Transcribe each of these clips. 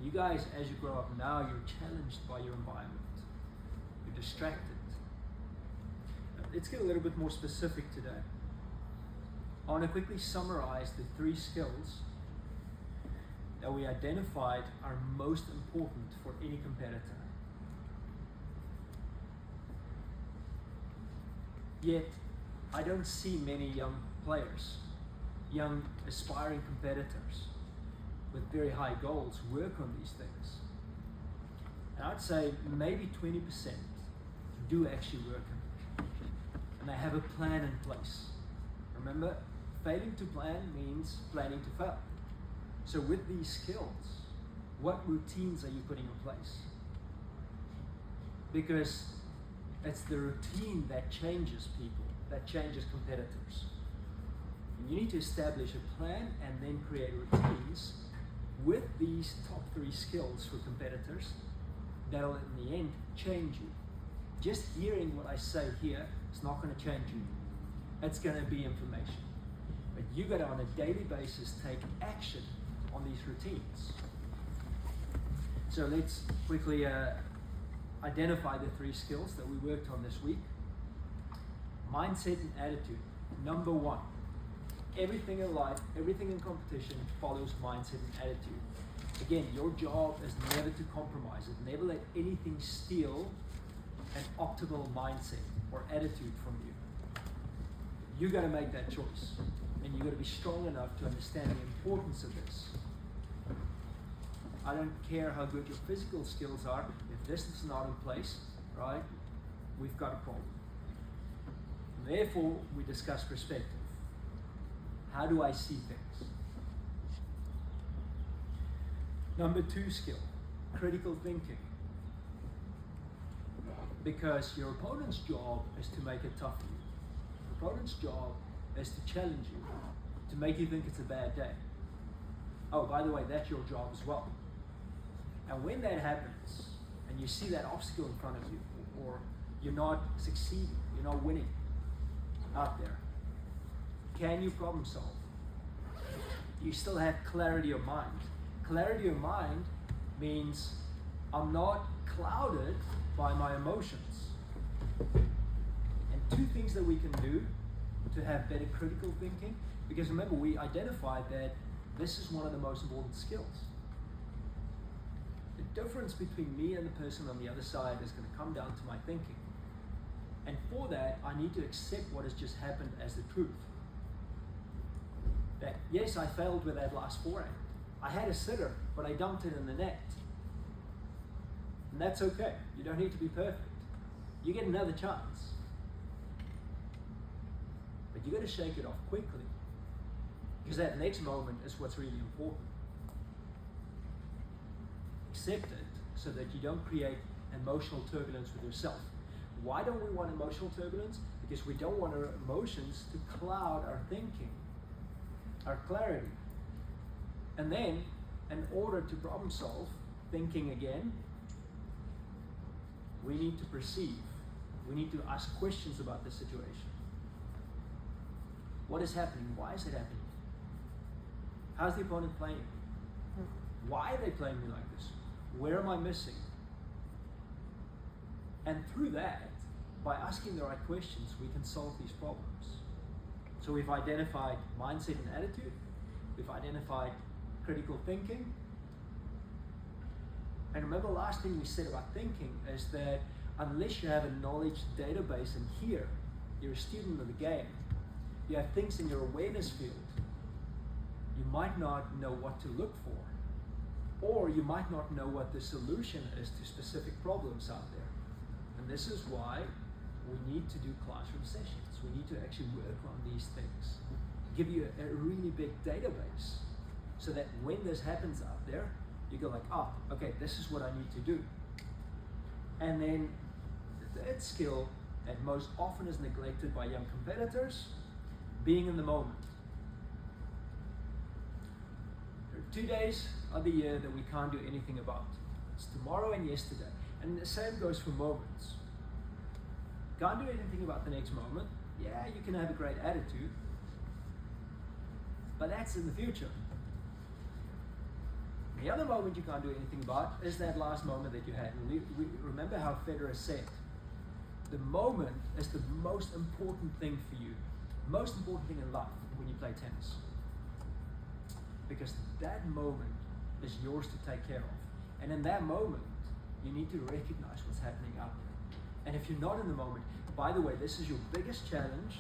And you guys, as you grow up now, you're challenged by your environment. You're distracted. Now, let's get a little bit more specific today. I want to quickly summarize the 3 skills that we identified are most important for any competitor. Yet, I don't see many young players, young aspiring competitors with very high goals work on these things. And I'd say maybe 20% do actually work on it. And they have a plan in place. Remember, failing to plan means planning to fail. So with these skills, what routines are you putting in place? Because it's the routine that changes people, that changes competitors. And you need to establish a plan and then create routines with these top 3 skills for competitors that'll in the end change you. Just hearing what I say here is not going to change you. It's going to be information. But you got to, on a daily basis, take action on these routines. So let's quickly identify the 3 skills that we worked on this week. Mindset and attitude. Number 1. Everything in life, everything in competition follows mindset and attitude. Again, your job is never to compromise it. Never let anything steal an optimal mindset or attitude from you. You got to make that choice. And you got to be strong enough to understand the importance of this. I don't care how good your physical skills are, if this is not in place, right, we've got a problem. And therefore, we discuss perspective. How do I see things? Number 2 skill, critical thinking. Because your opponent's job is to make it tough for you. Your opponent's job is to challenge you, to make you think it's a bad day. Oh, by the way, that's your job as well. And when that happens, and you see that obstacle in front of you, or you're not succeeding, you're not winning out there, can you problem solve? You still have clarity of mind. Clarity of mind means I'm not clouded by my emotions. And 2 things that we can do to have better critical thinking, because remember, we identified that this is one of the most important skills. The difference between me and the person on the other side is going to come down to my thinking. And for that, I need to accept what has just happened as the truth. That yes, I failed with that last forehand. I had a sitter, but I dumped it in the net. And that's okay. You don't need to be perfect. You get another chance. But you got to shake it off quickly. Because that next moment is what's really important. Accept it so that you don't create emotional turbulence with yourself. Why don't we want emotional turbulence? Because we don't want our emotions to cloud our thinking, our clarity. And then, in order to problem solve, thinking again, we need to perceive. We need to ask questions about the situation. What is happening? Why is it happening? How's the opponent playing? Why are they playing me like this? Where am I missing? And through that, by asking the right questions, we can solve these problems. So we've identified mindset and attitude. We've identified critical thinking. And remember, last thing we said about thinking is that unless you have a knowledge database in here, you're a student of the game, you have things in your awareness field, you might not know what to look for, or you might not know what the solution is to specific problems out there. And this is why we need to do classroom sessions. We need to actually work on these things, give you a really big database, so that when this happens out there, you go like, oh, okay, this is what I need to do. And then the 3rd skill that most often is neglected by young competitors, being in the moment. There are 2 days of the year that we can't do anything about. It's tomorrow and yesterday. And the same goes for moments. Can't do anything about the next moment. Yeah, you can have a great attitude, but that's in the future. The other moment you can't do anything about is that last moment that you had. And we remember how Federer said, the moment is the most important thing for you, most important thing in life when you play tennis. Because that moment is yours to take care of. And in that moment, you need to recognize what's happening out there. And if you're not in the moment, by the way, this is your biggest challenge.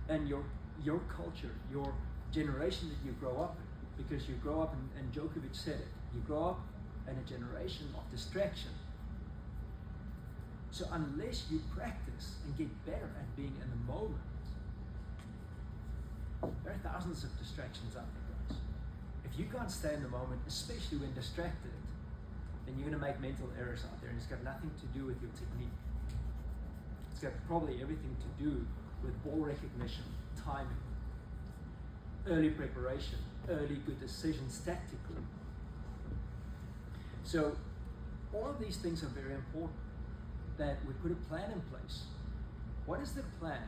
And your culture, your generation that you grow up in, because you grow up, and Djokovic said it, you grow up in a generation of distraction. So unless you practice and get better at being in the moment, there are thousands of distractions out there, guys. If you can't stay in the moment, especially when distracted, then you're going to make mental errors out there, and it's got nothing to do with your technique. It's got probably everything to do with ball recognition, timing, early preparation, early good decisions tactically. So all of these things are very important, that we put a plan in place. What is the plan?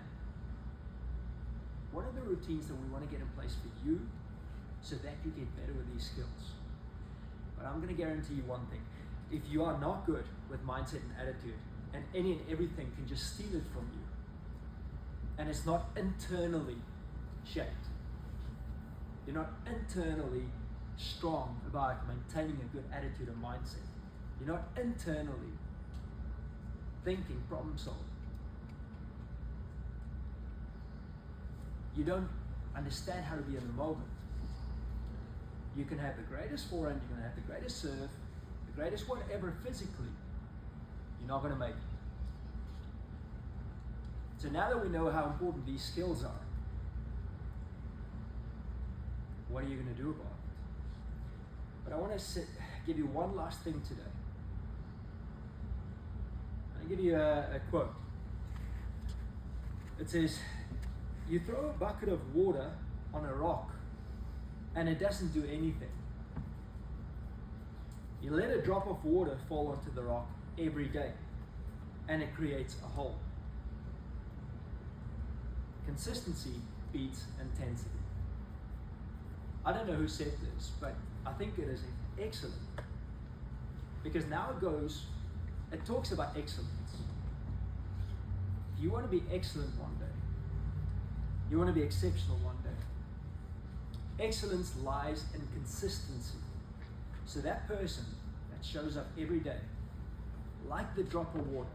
What are the routines that we want to get in place for you so that you get better with these skills? But I'm going to guarantee you one thing. If you are not good with mindset and attitude, and any and everything can just steal it from you, and it's not internally shaped, you're not internally strong about maintaining a good attitude and mindset, you're not internally thinking, problem solving, you don't understand how to be in the moment, you can have the greatest forehand, you can have the greatest serve, the greatest whatever physically, you're not going to make it. So now that we know how important these skills are, what are you going to do about it? But I want to give you one last thing today. I'll give you a quote. It says, you throw a bucket of water on a rock and it doesn't do anything. You let a drop of water fall onto the rock every day and it creates a hole. Consistency beats intensity. I don't know who said this, but I think it is excellent. Because now it talks about excellence. If you want to be excellent one day, you want to be exceptional one day, excellence lies in consistency. So that person that shows up every day, like the drop of water,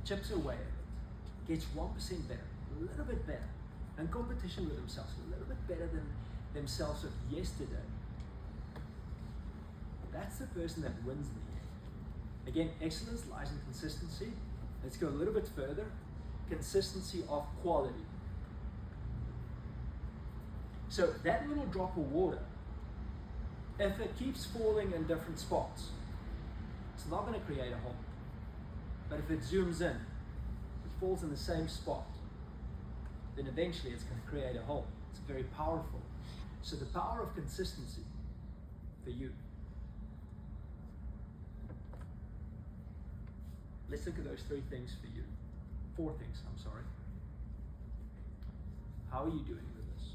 chips away at it, gets 1% better, a little bit better, in competition with themselves, a little bit better than themselves of yesterday. That's the person that wins in the end. Again, excellence lies in consistency. Let's go a little bit further. Consistency of quality. So that little drop of water, if it keeps falling in different spots, it's not going to create a hole. But if it zooms in, it falls in the same spot, then eventually it's going to create a hole. It's very powerful. So the power of consistency for you. Let's look at those 3 things for you. 4 things, I'm sorry. How are you doing with this?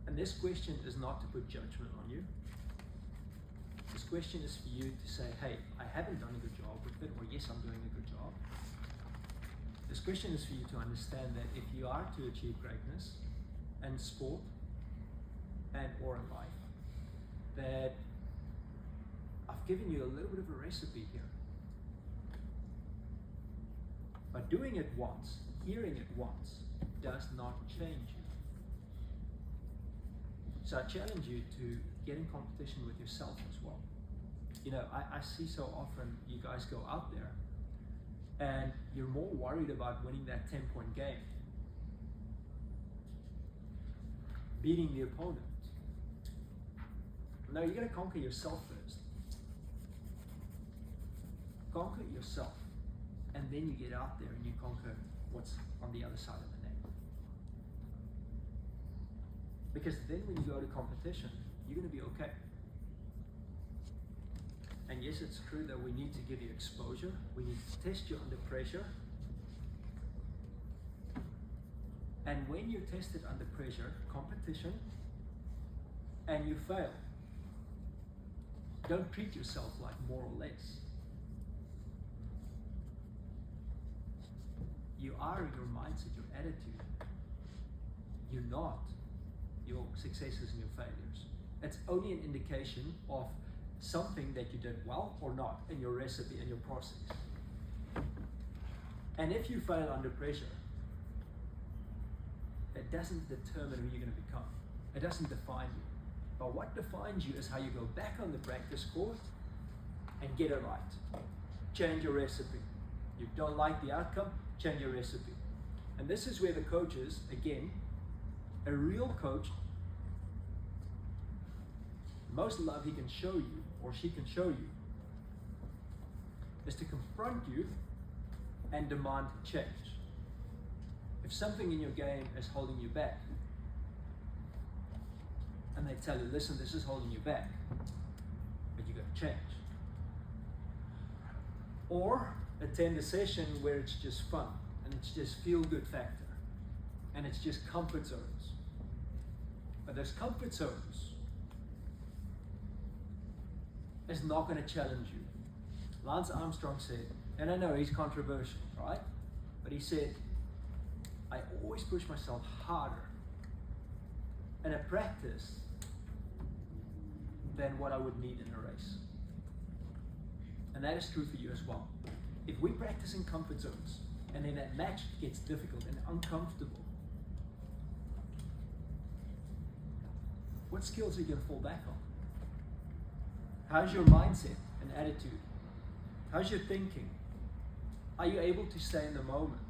And this question is not to put judgment on you. This question is for you to say, hey, I haven't done a good job with it, or yes, I'm doing a good job. This question is for you to understand that if you are to achieve greatness in sport and or in life, that I've given you a little bit of a recipe here. But doing it once, hearing it once, does not change you. So I challenge you to get in competition with yourself as well. You know, I see so often you guys go out there and you're more worried about winning that 10-point game, beating the opponent. No, you got to conquer yourself first. Conquer yourself, and then you get out there and you conquer what's on the other side of the net. Because then when you go to competition, you're going to be okay. And yes, it's true that we need to give you exposure. We need to test you under pressure. And when you're tested under pressure, competition, and you fail, don't treat yourself like more or less. You are your mindset, your attitude. You're not your successes and your failures. It's only an indication of something that you did well or not in your recipe and your process. And if you fail under pressure, it doesn't determine who you're going to become. It doesn't define you. But what defines you is how you go back on the practice court and get it right. Change your recipe. You don't like the outcome, change your recipe. And this is where the coaches, again, a real coach, most love he can show you, or she can show you, is to confront you and demand change. If something in your game is holding you back, and they tell you, listen, this is holding you back, but you got to change. Or attend a session where it's just fun, and it's just feel-good factor, and it's just comfort zones. But those comfort zones is not going to challenge you. Lance Armstrong said, and I know he's controversial, right? But he said, I always push myself harder in a practice than what I would need in a race. And that is true for you as well. If we practice in comfort zones and then that match gets difficult and uncomfortable, what skills are you going to fall back on? How's your mindset and attitude? How's your thinking? Are you able to stay in the moment?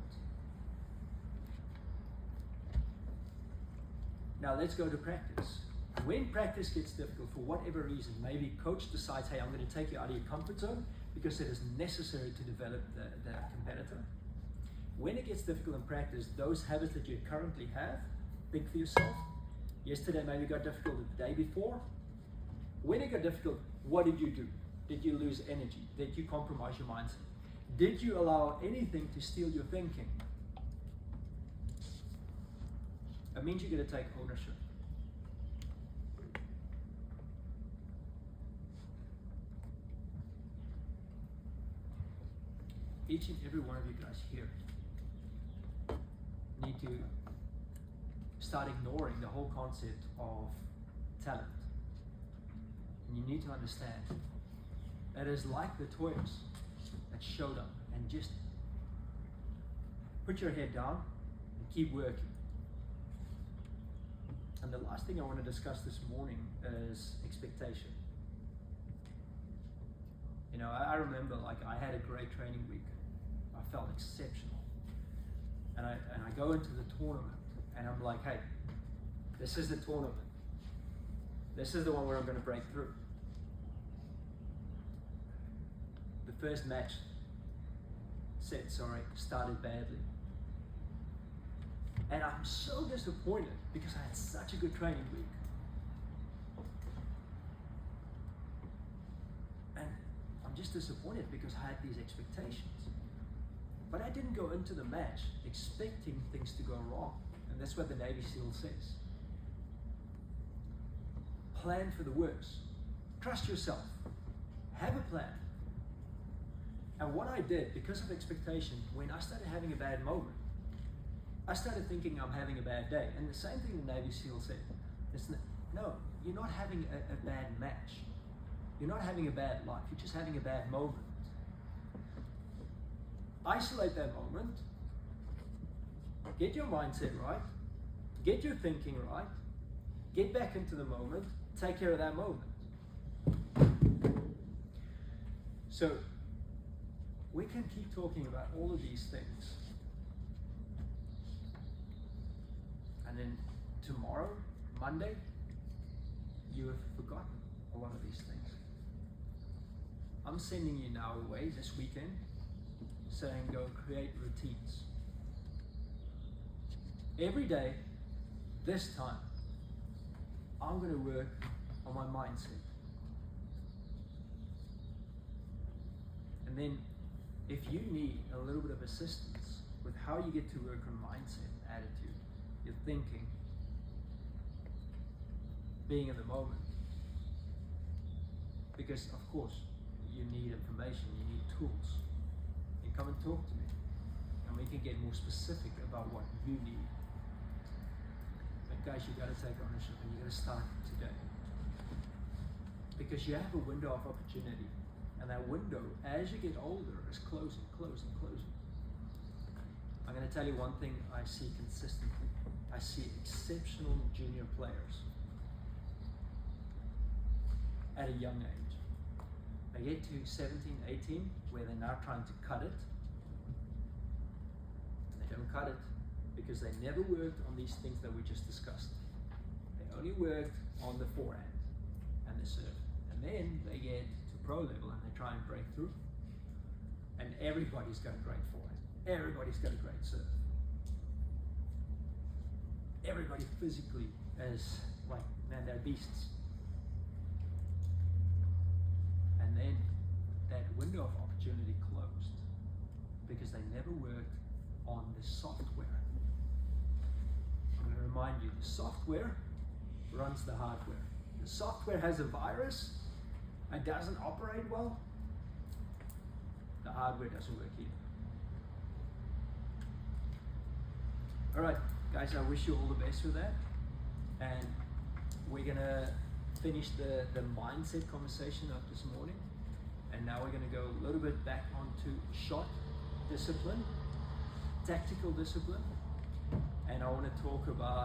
Now let's go to practice. When practice gets difficult for whatever reason, maybe coach decides, hey, I'm going to take you out of your comfort zone because it is necessary to develop the competitor. When it gets difficult in practice, those habits that you currently have, think for yourself. Yesterday maybe got difficult the day before. When it got difficult, what did you do? Did you lose energy? Did you compromise your mindset? Did you allow anything to steal your thinking? It means you're going to take ownership. Each and every one of you guys here need to start ignoring the whole concept of talent. And you need to understand that it is like the toys that showed up, and just put your head down and keep working. And the last thing I want to discuss this morning is expectation. You know, I remember, like, I had a great training week. I felt exceptional. And I go into the tournament and I'm like, hey, this is the tournament. This is the one where I'm going to break through. The first match started badly. And I'm so disappointed because I had such a good training week. And I'm just disappointed because I had these expectations. But I didn't go into the match expecting things to go wrong. And that's what the Navy SEAL says. Plan for the worst. Trust yourself. Have a plan. And what I did, because of expectation, when I started having a bad moment, I started thinking I'm having a bad day. And the same thing the Navy SEAL said. No, you're not having a bad match. You're not having a bad life. You're just having a bad moment. Isolate that moment. Get your mindset right. Get your thinking right. Get back into the moment. Take care of that moment. So, we can keep talking about all of these things. And then tomorrow, Monday, you have forgotten a lot of these things. I'm sending you now away this weekend saying go create routines. Every day, this time, I'm going to work on my mindset. And then if you need a little bit of assistance with how you get to work on mindset, attitude, your thinking, being in the moment. Because of course, you need information, you need tools. You come and talk to me, and we can get more specific about what you need. But guys, you gotta take ownership, and you gotta start today. Because you have a window of opportunity, and that window, as you get older, is closing, closing, closing. I'm going to tell you one thing I see consistently. I see exceptional junior players at a young age. They get to 17, 18, where they're now trying to cut it. And they don't cut it because they never worked on these things that we just discussed. They only worked on the forehand and the serve. And then they get to pro level and they try and break through. And everybody's got a great forehand. Everybody's got a great serve. Everybody physically is like, man, they're beasts. And then that window of opportunity closed because they never worked on the software. I'm going to remind you, the software runs the hardware. The software has a virus and doesn't operate well. The hardware doesn't work either. All right, guys, I wish you all the best with that. And we're gonna finish the mindset conversation up this morning. And now we're gonna go a little bit back onto shot discipline, tactical discipline. And I wanna talk about